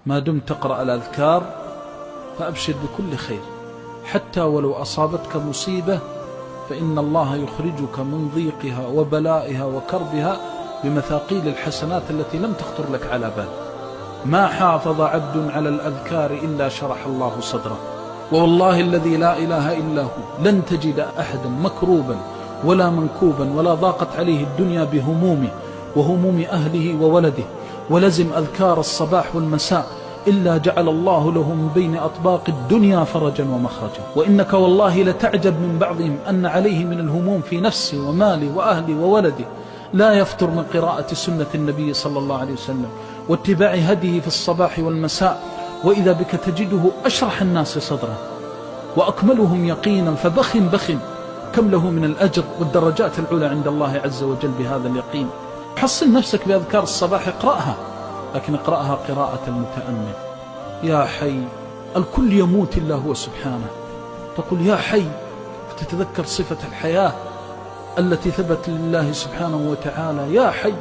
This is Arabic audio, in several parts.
ما دمت تقرأ الأذكار فأبشر بكل خير، حتى ولو أصابتك مصيبة فإن الله يخرجك من ضيقها وبلائها وكربها بمثاقيل الحسنات التي لم تخطر لك على بال. ما حافظ عبد على الأذكار إلا شرح الله صدره، والله الذي لا إله إلا هو لن تجد أحدا مكروبا ولا منكوبا ولا ضاقت عليه الدنيا بهمومه وهموم أهله وولده ولزم أذكار الصباح والمساء إلا جعل الله له من بين أطباق الدنيا فرجا ومخرجا. وإنك والله لتعجب من بعضهم أن عليه من الهموم في نفسه وماله وأهله وولده لا يفتر من قراءة سنة النبي صلى الله عليه وسلم واتباع هديه في الصباح والمساء، وإذا بك تجده أشرح الناس صدرا وأكملهم يقينا، فبخ كم له من الأجر والدرجات العلى عند الله عز وجل بهذا اليقين. حصن نفسك بأذكار الصباح، اقرأها، لكن اقرأها قراءة المتأمل. يا حي، الكل يموت إلا هو سبحانه، تقول يا حي فتتذكر صفة الحياة التي ثبت لله سبحانه وتعالى. يا حي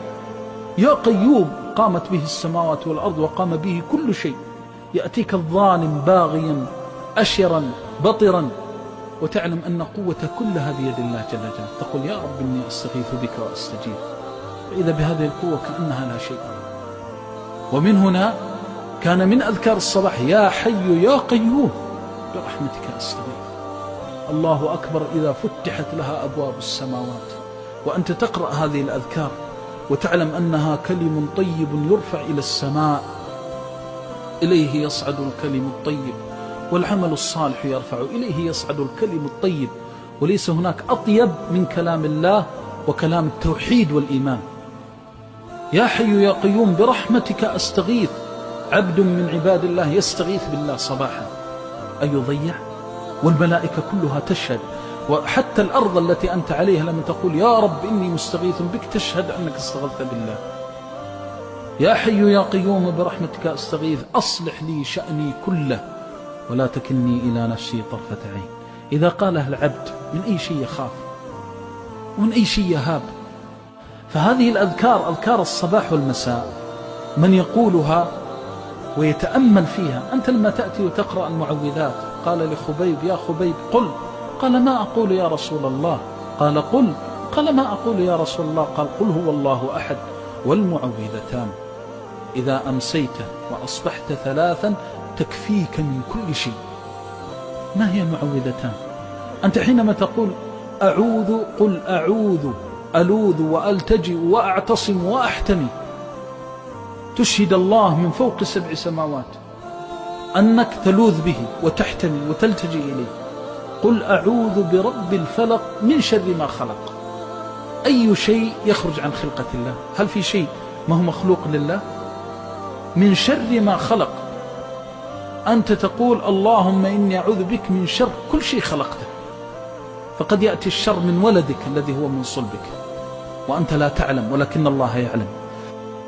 يا قيوم قامت به السماوات والأرض وقام به كل شيء. يأتيك الظالم باغيا أشرا بطرا وتعلم أن قوة كلها بيد الله جل جلاله، تقول يا رب إني أستغيث بك وأستجيب، فإذا بهذه القوة كأنها لا شيء. ومن هنا كان من أذكار الصباح يا حي يا قيوم برحمتك أستغيث. الله أكبر إذا فتحت لها أبواب السماوات وأنت تقرأ هذه الأذكار وتعلم أنها كلم طيب يرفع إلى السماء، إليه يصعد الكلم الطيب والعمل الصالح يرفع إليه يصعد الكلم الطيب، وليس هناك أطيب من كلام الله وكلام التوحيد والإيمان. يا حي يا قيوم برحمتك أستغيث. عبد من عباد الله يستغيث بالله صباحا أيضيع؟ والملائكة كلها تشهد، وحتى الأرض التي أنت عليها لما تقول يا رب إني مستغيث بك تشهد أنك استغثت بالله. يا حي يا قيوم برحمتك أستغيث أصلح لي شأني كله ولا تكلني إلى نفسي طرفة عين. إذا قالها العبد من أي شيء يخاف ومن أي شيء يهاب. فهذه الأذكار أذكار الصباح والمساء من يقولها ويتأمل فيها. أنت لما تأتي وتقرأ المعوذات قال لخبيب يا خبيب قل، قال ما أقول يا رسول الله، قال قل، قال ما أقول يا رسول الله، قال قل هو الله أحد والمعوذتان إذا أمسيت وأصبحت ثلاثا تكفيك من كل شيء. ما هي المعوذتان؟ أنت حينما تقول أعوذ قل أعوذ ألوذ وألتجئ وأعتصم وأحتمي، تشهد الله من فوق 7 سماوات أنك تلوذ به وتحتمي وتلتجئ إليه. قل أعوذ برب الفلق من شر ما خلق. أي شيء يخرج عن خلقة الله؟ هل في شيء ما هو مخلوق لله؟ من شر ما خلق. أنت تقول اللهم إني أعوذ بك من شر كل شيء خلقته، فقد يأتي الشر من ولدك الذي هو من صلبك وأنت لا تعلم ولكن الله يعلم.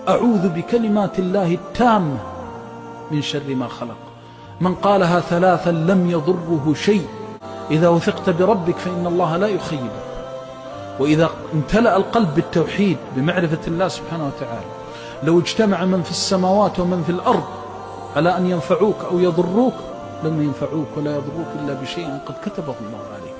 أعوذ بكلمات الله التامة من شر ما خلق. من قالها 3 لم يضره شيء. إذا وثقت بربك فإن الله لا يخيبك. وإذا امتلأ القلب بالتوحيد بمعرفة الله سبحانه وتعالى، لو اجتمع من في السماوات ومن في الأرض على أن ينفعوك أو يضروك لم ينفعوك ولا يضروك إلا بشيء قد كتبه الله عليك.